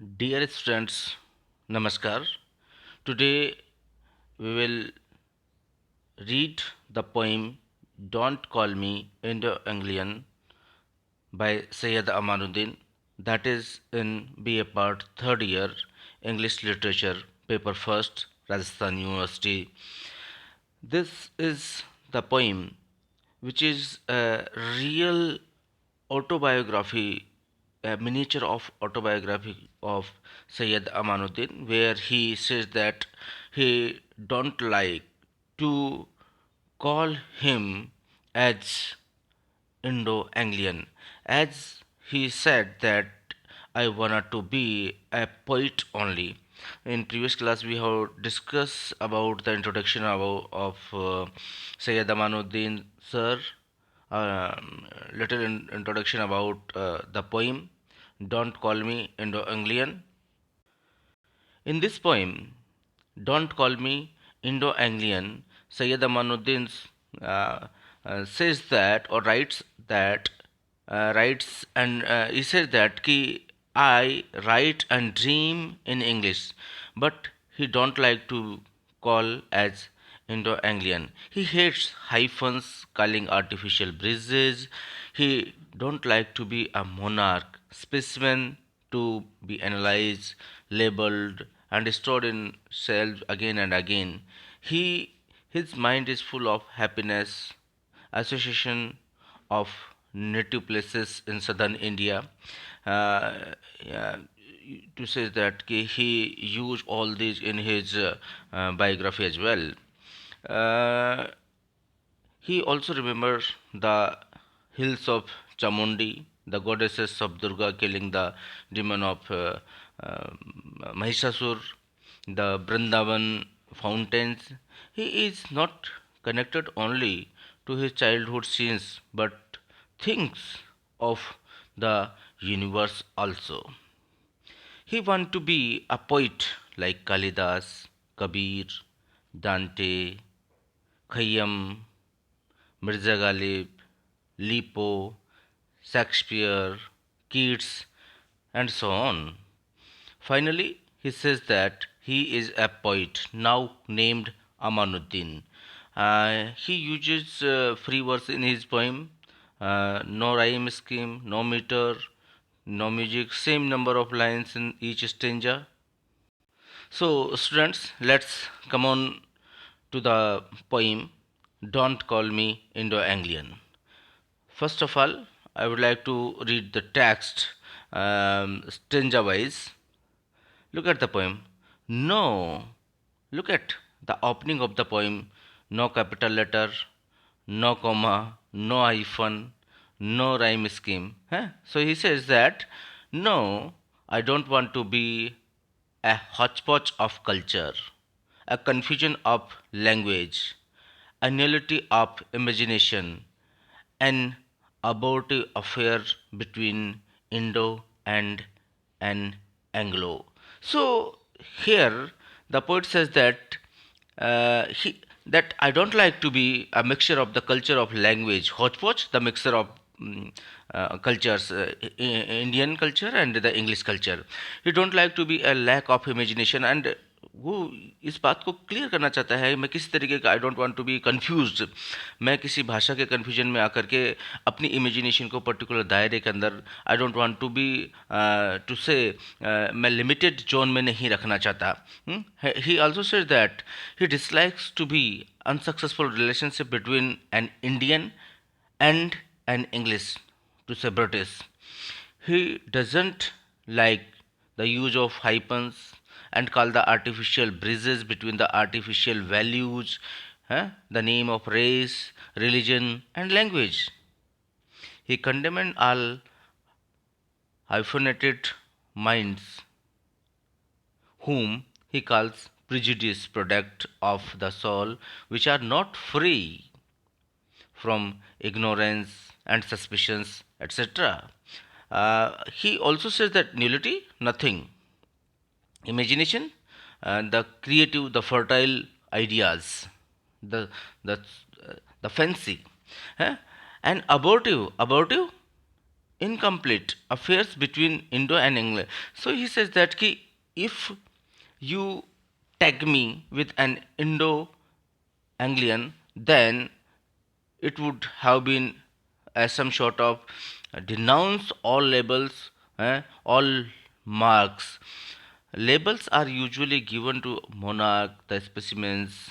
Dear students, Namaskar. Today we will read the poem Don't Call Me Indo-Anglian by Sayyid Amanuddin, that is in BA Part 3rd year English Literature, Paper First, Rajasthan University. This is the poem which is a real autobiography, a miniature of autobiography of Sayyid Amanuddin, where he says that he don't like to call him as Indo-Anglian, as he said that I wanted to be a poet only. In previous class, we have discussed about the introduction of Sayyid Amanuddin sir, little introduction about the poem Don't Call Me Indo-Anglian. In this poem, Don't Call Me Indo-Anglian, Sayyid Amanuddin uh, says that or writes and he says that ki I write and dream in English, but he don't like to call as Indo-Anglian. He hates hyphens, calling artificial bridges. He don't like to be a monarch, specimen to be analyzed, labeled, and stored in cells again and again. His mind is full of happiness, association of native places in southern India. Yeah, to say that he used all these in his biography as well. Uh, he also remembers the hills of Chamundi, the goddesses of Durga killing the demon of Mahishasur, the Brindavan fountains. He is not connected only to his childhood scenes but thinks of the universe also. He wants to be a poet like Kalidas, Kabir, Dante, Khayyam, Mirza Ghalib, Lipo, Shakespeare, Keats, and so on. Finally, he says that he is a poet now named Amanuddin. He uses free verse in his poem, no rhyme scheme, no meter, no music, same number of lines in each stanza. So, students, let's come on to the poem Don't Call Me Indo Anglian. First of all, I would like to read the text stanza wise. Look at the poem. No. Look at the opening of the poem. No capital letter, no comma, no hyphen, no rhyme scheme. Huh? So he says that no, I don't want to be a hodgepodge of culture, a confusion of language, a nullity of imagination, an abortive affair between Indo and an Anglo. So here the poet says that that I don't like to be a mixture of the culture of language, hodgepodge, the mixture of cultures, Indian culture and the English culture. He don't like to be a lack of imagination and वो इस बात को clear करना चाहता है मैं किसी तरीके का I don't want to be confused मैं किसी भाषा के कन्फ्यूजन में आकर के अपनी इमेजिनेशन को पर्टिकुलर दायरे के अंदर I don't want to be to say मैं लिमिटेड जोन में नहीं रखना चाहता he also says that he dislikes to be unsuccessful relationship between an Indian and an English to say British. He doesn't like the use of hyphens and call the artificial bridges between the artificial values, the name of race, religion, and language. He condemned all hyphenated minds, whom he calls prejudice product of the soul, which are not free from ignorance and suspicions, etc. He also says that nullity, nothing. Imagination, the creative, the fertile ideas, the the the fancy, huh? And abortive, abortive. incomplete affairs between Indo and England. So he says that ki, if you tag me with an Indo Anglian, then it would have been some sort of denounce all labels, all marks. Labels are usually given to monarch, the specimens.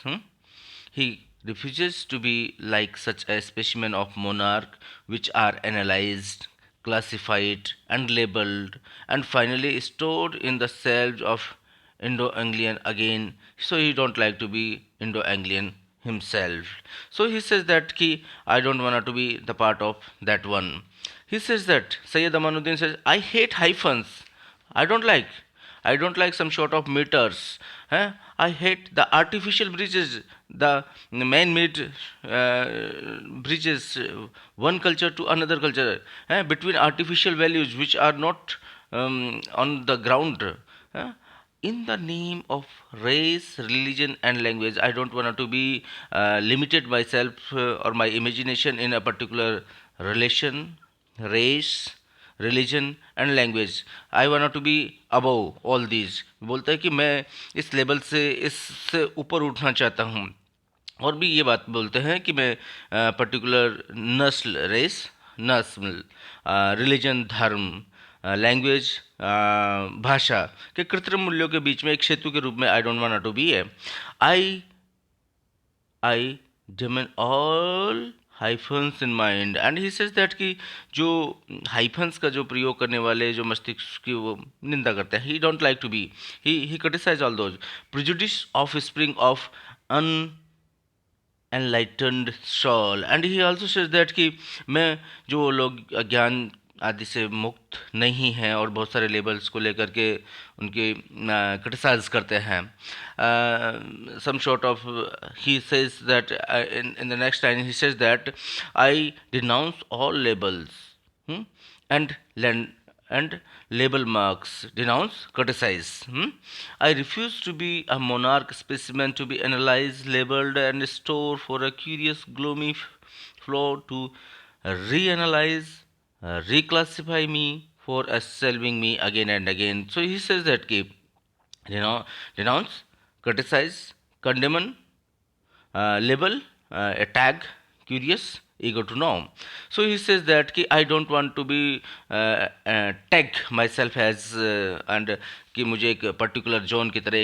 He refuses to be like such a specimen of monarch, which are analyzed, classified, and labeled, and finally stored in the cells of Indo-Anglian again. So he don't like to be Indo-Anglian himself. So he says that ki, I don't want to be the part of that one. He says that Sayyid Amanuddin says, I hate hyphens. I don't like. I don't like some sort of meters. I hate the artificial bridges, the man-made bridges, one culture to another culture, between artificial values which are not on the ground. eh. In the name of race, religion, and language, I don't want to be limited myself or my imagination in a particular relation, race, religion and language I want to be above all these बोलता है कि मैं इस level से इससे ऊपर उठना चाहता हूँ और भी ये बात बोलते हैं कि मैं पर्टिकुलर नस्ल रेस नस्ल रिलीजन धर्म लैंग्वेज भाषा के कृत्रिम मूल्यों के बीच में एक सेतु के रूप में I don't want to be है I I demean all hyphens in mind and he says that कि जो हाइफन्स का जो प्रयोग करने वाले जो मस्तिष्क की वो निंदा करते हैं he don't like to be he criticize all those prejudice offspring of unenlightened soul and he also says that कि मैं जो लोग अज्ञान आदि से मुक्त नहीं हैं और बहुत सारे लेबल्स को लेकर के उनके क्रिटिसाइज करते हैं some sort of he says that in the next line he says that I denounce all labels and and label marks denounce criticize I refuse to be a monarch specimen to be analyzed labeled and stored for a curious gloomy flow to reanalyze reclassify me for shelving me again and again so he says that keep denounce criticize condemn label a tag curious eager to know so he says that ki I don't want to be tag myself as and कि मुझे एक particular zone की तरह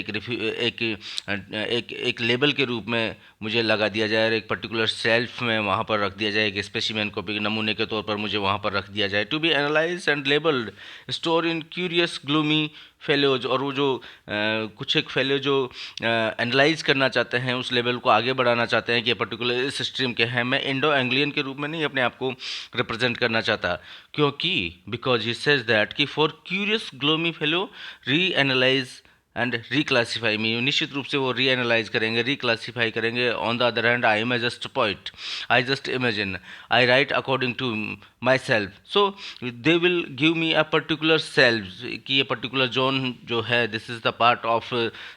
एक label के रूप में मुझे लगा दिया जाए और एक पर्टिकुलर सेल्फ में वहाँ पर रख दिया जाए एक स्पेसिमेन को भी नमूने के तौर पर मुझे वहाँ पर रख दिया जाए to be analyse and labelled store in curious gloomy fellows और वो जो कुछ एक फेलो जो एनालाइज करना चाहते हैं उस लेवल को आगे बढ़ाना चाहते हैं कि पर्टिकुलर इस स्ट्रीम के हैं मैं इंडो एंग्लियन के रूप में नहीं अपने आप को रिप्रेजेंट करना चाहता क्योंकि बिकॉज ही सेज दैट कि for curious gloomy fellow reanalyse and reclassify me निश्चित रूप से वो री एनालाइज करेंगे रिक्लासीफाई करेंगे on the other hand I am a just point I just imagine I write according to myself so they will give me a particular self कि ये particular zone जो है this is the part of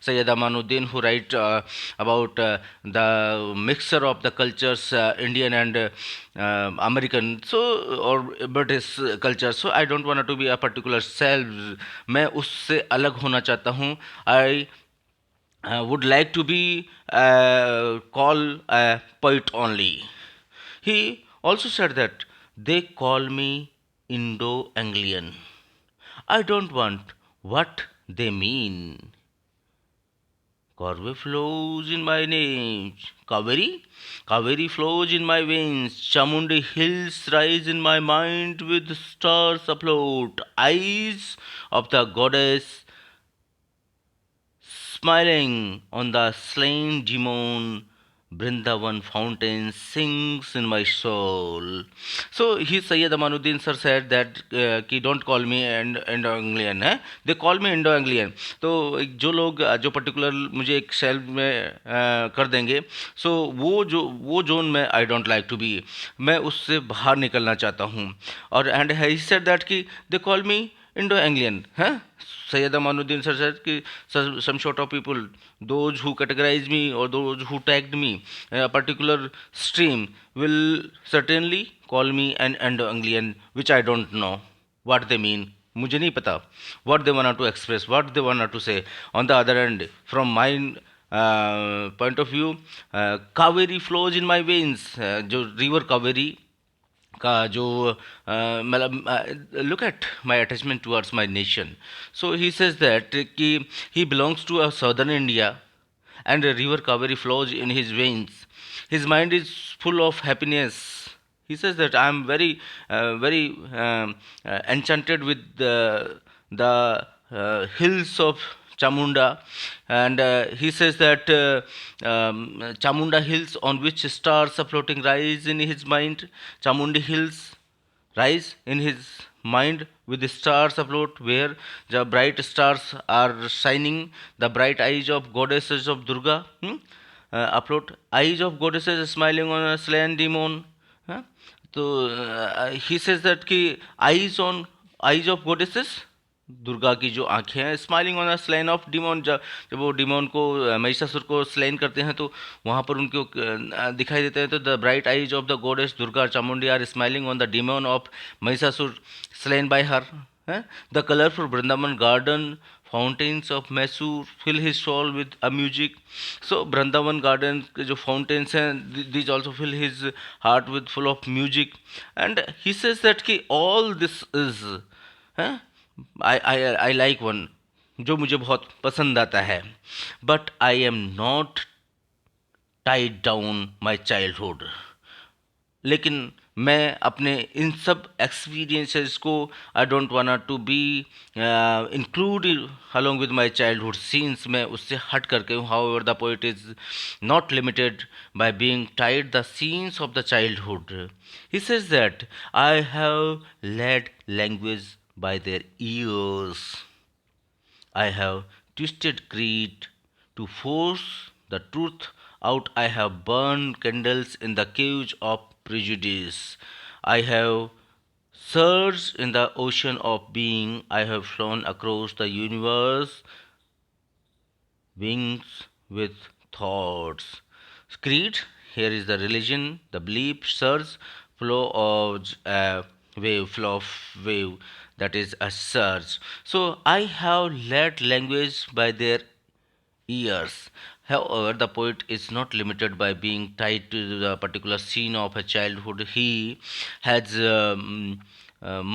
Syed Amanuddin who write about the mixture of the cultures Indian and American so और British culture so I don't want to be a particular self मैं उससे अलग होना चाहता हूँ आई would like to be called a poet only. He also said that they call me Indo-Anglian. I don't want what they mean. Kaveri flows in my veins. Kaveri flows in my veins. Chamundi hills rise in my mind with stars afloat. Eyes of the goddess smiling on the slain demon. Brindavan fountain sings in my soul. So he Sayyid Amanuddin sir said that कि don't call me Indo-Anglian है they call me Indo-Anglian तो जो लोग जो particular मुझे एक self में कर देंगे सो वो जोन में I don't like to be मैं उससे बाहर निकलना चाहता हूँ और एंड ही सेड दैट कि दे कॉल मी Indo-Anglian है Sayyid Amanuddin sir said कि some sort of people those who categorize me or those who tagged me in a particular stream will certainly call me an Anglo-Anglian, which I don't know what they mean. मुझे नहीं पता what they wanted to express, what they wanted to say. On the other hand, from my point of view, Kaveri flows in my veins. जो river Kaveri का जो मतलब look at my attachment towards my nation. So he says that कि he belongs to a southern India and a river Kaveri flows in his veins. His mind is full of happiness. He says that I am very enchanted with the hills of Chamunda, and he says that Chamunda hills on which stars are floating rise in his mind. Chamundi hills rise in his mind with the stars afloat, where the bright stars are shining, the bright eyes of goddesses of Durga afloat, eyes of goddesses smiling on a slain demon. huh? He says that कि eyes of goddesses Durga की जो आंखें हैं smiling on a slain of demon, जब जब वो demon को महिषासुर को स्लेन करते हैं तो वहाँ पर उनको दिखाई देते हैं, तो the bright eyes of the goddess Durga Chamundi are smiling on the demon of Mahishasura slain by her. The colourful Vrindavan garden fountains of Mysore fill his soul with a music. So Vrindavan garden के जो फाउंटेन्स हैं these also fill his heart with full of music. And he says that कि all this is I like one, जो मुझे बहुत पसंद आता है. But I am not tied down my childhood. लेकिन मैं अपने इन सब एक्सपीरियंसेस को I don't want to be include along with my childhood scenes. मैं उससे हट करके हूँ. however the poet is not limited by being tied the scenes of the childhood. He says that I have led language by their ears. I have twisted creed to force the truth out. I have burned candles in the cage of prejudice. I have surged in the ocean of being. I have flown across the universe, wings with thoughts. Creed, here is the religion, the belief, surge, flow of flow of wave, that is a surge. So I have led language by their years. However, the poet is not limited by being tied to the particular scene of a childhood. He has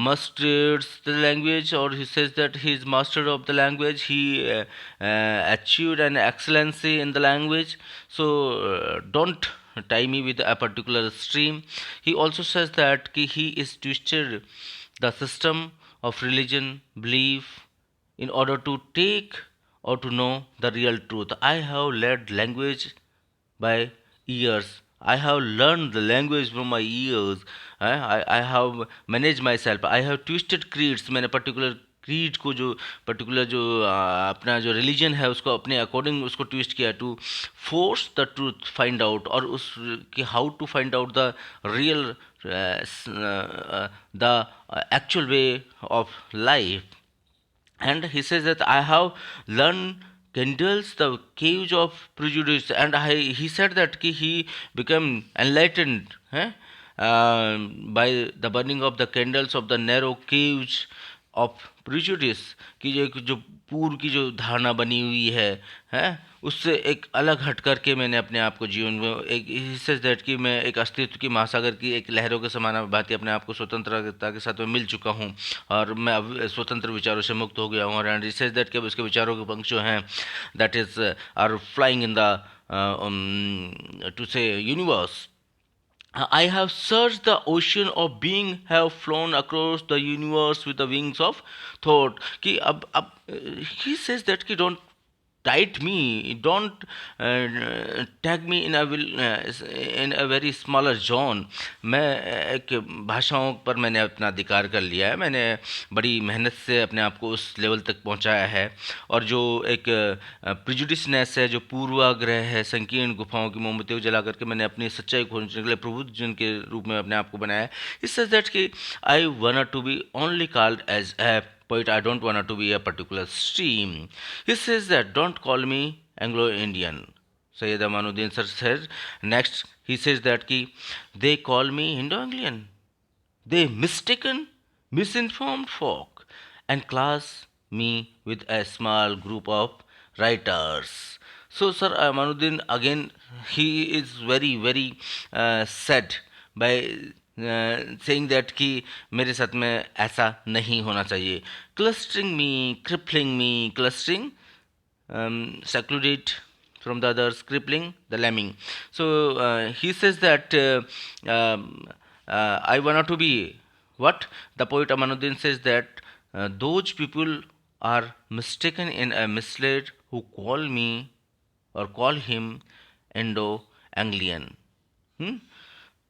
mastered the language, or he says that he is master of the language. He achieved an excellency in the language. So don't tie me with a particular stream. He also says that he is twisted the system of religion, belief, in order to take or to know the real truth. I have learned language by ears. I have learned the language from my ears. I have managed myself. I have twisted creeds. मैंने particular creed को जो particular जो अपना जो religion है उसको अपने according उसको ट्विस्ट किया to force the truth find out, और उस कि how to find out the real the actual way of life. And he says that I have learned kindles the cage of prejudice, and he said that he became enlightened by the burning of the candles of the narrow cage of prejudice. कि जो पूर्व की जो धारणा बनी हुई है उससे एक अलग हट करके मैंने अपने आप को जीवन में एक हिस्से दैट कि मैं एक अस्तित्व की महासागर की एक लहरों के समान भांति अपने आप को स्वतंत्रता के साथ में मिल चुका हूँ, और मैं अब स्वतंत्र विचारों से मुक्त हो गया हूँ. और रिसर्च दैट के उसके विचारों के पंख जो हैं that is are flying in the to say universe. I have searched the ocean of being, have flown across the universe with the wings of thought. कि अब he says that कि don't tight me, don't tag me in a very smaller zone. मैं एक भाषाओं पर मैंने अपना अधिकार कर लिया है. मैंने बड़ी मेहनत से अपने आप को उस लेवल तक पहुंचाया है, और जो एक प्रिजुडिसनेस है, जो पूर्वाग्रह है, संकीर्ण गुफाओं की मोमबत्तियों जला करके मैंने अपनी सच्चाई खोजने के लिए प्रबुद्ध जन के रूप में अपने आप को बनाया है. इस सच दैट कि I want to be only called as a poet. I don't want to be a particular stream. He says that don't call me Anglo-Indian. Sayyid Amanuddin sir says next. He says that they call me Indo-Anglian. They mistaken, misinformed folk and class me with a small group of writers. So, Sir Amanuddin again, he is very, very sad by saying that कि मेरे साथ में ऐसा नहीं होना चाहिए. Clustering me, crippling me, clustering secluded from the others, crippling the lemming. So he says that I wanted to be what? The poet Amanuddin says that those people are mistaken in a misled who call me or call him Indo-Anglian. Hmm?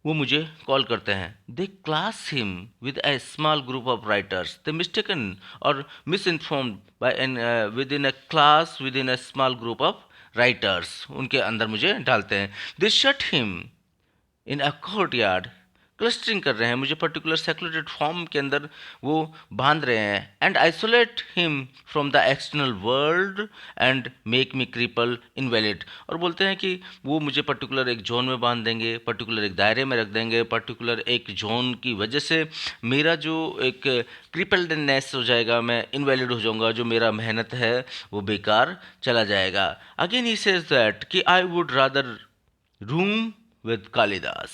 वो मुझे call करते हैं. They class him with a small group of writers. They mistaken और misinformed by an within a class within a small group of writers उनके अंदर मुझे डालते हैं. They shut him in a courtyard. Clustering कर रहे हैं मुझे पर्टिकुलर सेक्रेटेड फॉर्म के अंदर वो बांध रहे हैं. And isolate him from the external world and make me cripple invalid. और बोलते हैं कि वो मुझे पर्टिकुलर एक जोन में बांध देंगे, पर्टिकुलर एक दायरे में रख देंगे, पर्टिकुलर एक जोन की वजह से मेरा जो एक क्रिपल्डनेस हो जाएगा, मैं इनवैलिड हो जाऊंगा, जो मेरा मेहनत है वो बेकार चला जाएगा. अगेन ही सेज दैट कि आई would rather room with Kalidas,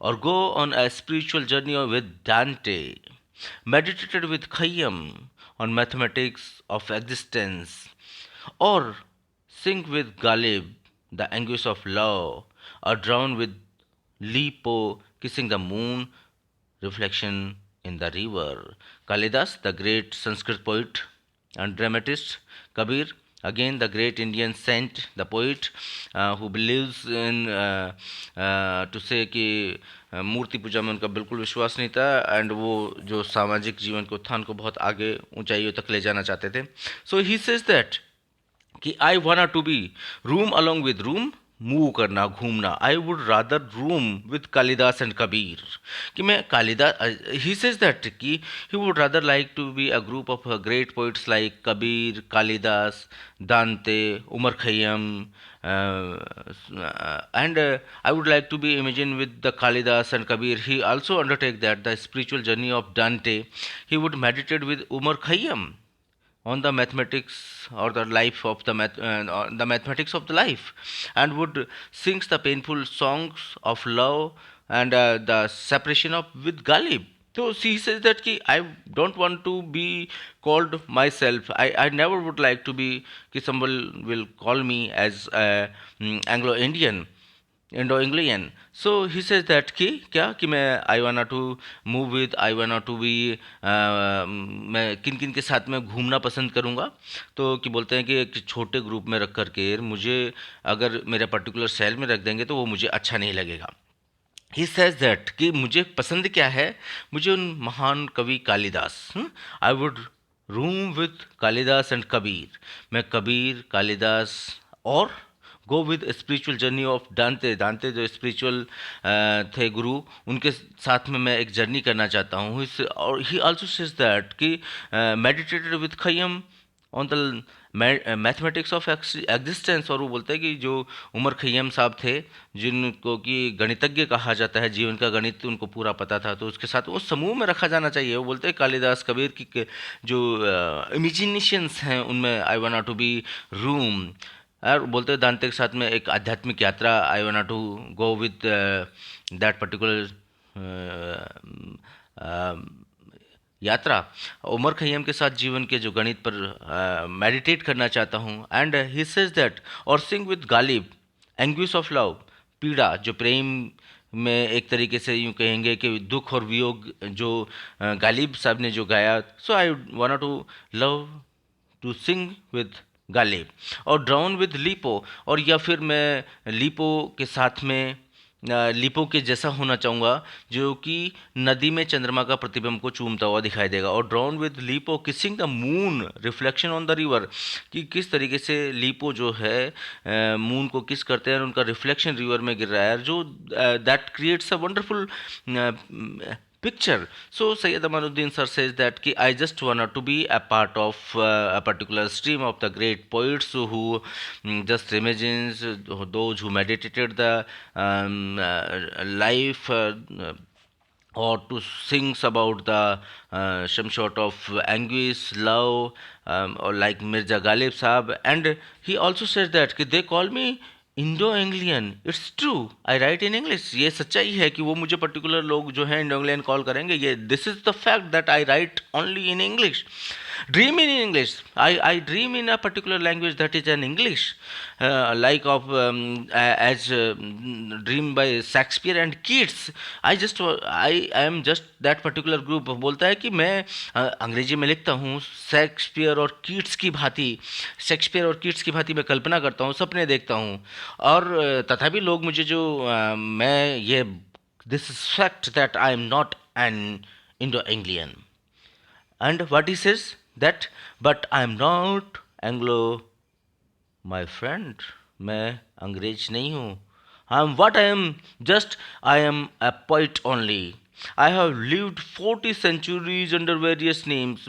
or go on a spiritual journey with Dante, meditated with Khayyam on mathematics of existence, or sing with Ghalib the anguish of love, or drown with Lipo kissing the moon reflection in the river. Kalidas, the great Sanskrit poet and dramatist. Kabir, again the great Indian saint, the poet who believes in to say कि मूर्ति पूजा में उनका बिल्कुल विश्वास नहीं था and वो जो सामाजिक जीवन के उत्थान को बहुत आगे ऊंचाइयों तक ले जाना चाहते थे. सो ही सेज दैट कि I want to be room along with room, move करना, घूमना. I would rather room with Kalidas and Kabir. कि मैं कालिदास, ही सेज दैट कि he would rather like to be a group of great poets like Kabir, Kalidas, Dante, Omar खैयम, and I would like to be imagined with the Kalidas and Kabir. He also undertake that the spiritual journey of Dante. He would meditate with Umar Khayyam on the mathematics or the life of the mathematics of the life, and would sings the painful songs of love and the separation of with Ghalib. So he says that ki, I don't want to be called myself. I never would like to be कि someone will call me as a Anglo-Indian, Indo-Anglian. So he says that कि क्या कि मैं I wanna to move with, I wanna to be मैं किन किन के साथ में घूमना पसंद करूँगा. तो कि बोलते हैं कि एक छोटे ग्रुप में रख कर के मुझे अगर मेरे पर्टिकुलर सेल में रख देंगे तो वो मुझे अच्छा नहीं लगेगा. ही सेज दैट कि मुझे पसंद क्या है, मुझे उन महान कवि Kalidas, I would roam with Kalidas and Kabir. मैं कबीर, कालिदास और go with spiritual journey of Dante. Dante जो स्पिरिचुअल थे गुरु, उनके साथ में मैं एक जर्नी करना चाहता हूँ. और ही आल्सो सेज दैट कि meditated with खय्यम on the mathematics of existence. और वो बोलते हैं कि जो उमर खैयम साहब थे, जिनको कि गणितज्ञ कहा जाता है, जीवन का गणित उनको पूरा पता था, तो उसके साथ वो समूह में रखा जाना चाहिए. वो बोलते हैं कालिदास, कबीर की जो इमेजिनेशंस हैं उनमें I want to be room. और बोलते हैं दांते के साथ में एक आध्यात्मिक यात्रा, I want to go with that particular यात्रा. उमर खैयम के साथ जीवन के जो गणित पर मेडिटेट करना चाहता हूँ. एंड ही सेज दैट और सिंग with Ghalib anguish of love, पीड़ा जो प्रेम में एक तरीके से यूँ कहेंगे कि दुख और वियोग जो गालिब साहब ने जो गाया. So I want to love to sing with Ghalib. और ड्राउन विद लिपो, और या फिर मैं लिपो के साथ में लिपो के जैसा होना चाहूँगा जो कि नदी में चंद्रमा का प्रतिबिंब को चूमता हुआ दिखाई देगा. और drown with lipo kissing the moon reflection on the river, कि किस तरीके से लिपो जो है मून को किस करते हैं और उनका रिफ्लेक्शन रिवर में गिर रहा है, जो that creates a wonderful picture. So Sayyid Amanuddin sir says that ki I just wanted to be a part of a particular stream of the great poets who just imagines those who meditated the life or to sings about the some sort of anguish, love, or like Mirza Ghalib Saab. And he also said that कि they call me Indo Anglian. It's true, I right in English. ये सच्चाई है कि वो मुझे particular लोग जो है इंडो एंग्लियन कॉल करेंगे. ये this is the fact that I right only in English, dream in English. I dream in a particular language that is an English, like of as dream by Shakespeare and Keats. I am just that particular group. बोलता है कि मैं अंग्रेजी में लिखता हूँ Shakespeare और Keats की भांति. शेक्सपियर और कीट्स की भांति मैं कल्पना करता हूँ, सपने देखता हूँ. और तथापि लोग मुझे जो मैं ये this fact that I am not an Indo Anglian. And what he says that but I am not Anglo my friend. मैं अंग्रेज नहीं हूँ. I am what I am, just I am a poet only. I have lived 40 centuries under various names.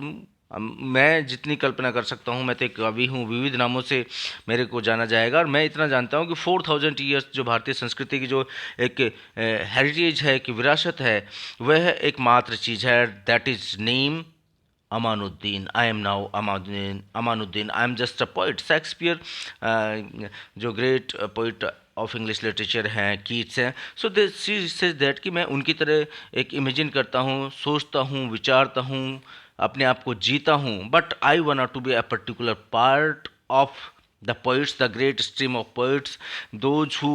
मैं जितनी कल्पना कर सकता हूँ, मैं तो एक कवि हूँ, विविध नामों से मेरे को जाना जाएगा. और मैं इतना जानता हूँ कि 4000 ईयर्स जो भारतीय संस्कृति की जो एक हेरिटेज है, कि विरासत है, वह एकमात्र चीज़ है. That is name Amanuddin. I am now Amanuddin. I am just a poet. Shakespeare, जो great poet of English literature हैं, कीट्स हैं. सो दिस सेज दैट कि मैं उनकी तरह एक इमेजिन करता हूँ, सोचता हूँ, विचारता हूँ, अपने आप को जीता हूँ. But I want to be a particular part of the poets, the great stream of poets, those who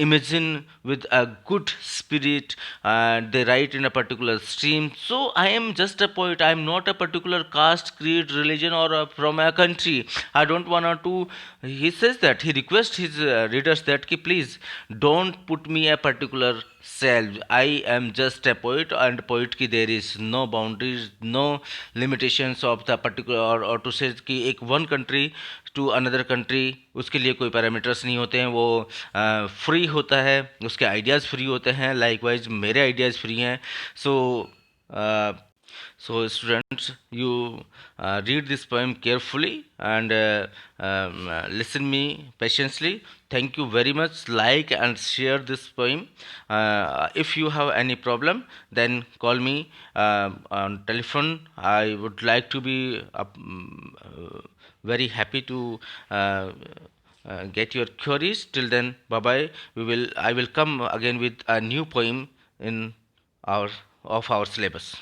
imagine with a good spirit, and they write in a particular stream. So I am just a poet. I am not a particular caste, creed, religion, or from a country. I don't want to. He says that he requests his readers that ki, please don't put me a particular self. I am just a poet, and poet ki there is no boundaries, no limitations of the particular, or to say कि एक one country to another country, उसके लिए कोई parameters नहीं होते हैं. वो free होता है, उसके आइडियाज़ फ्री होते हैं. लाइकवाइज मेरे आइडियाज़ फ्री हैं. सो so students, you read this poem carefully and listen me patiently. Thank you very much. Like and share this poem. If you have any problem, then call me on telephone. I would like to be very happy to get your queries. Till then, bye bye. I will come again with a new poem in our of our syllabus.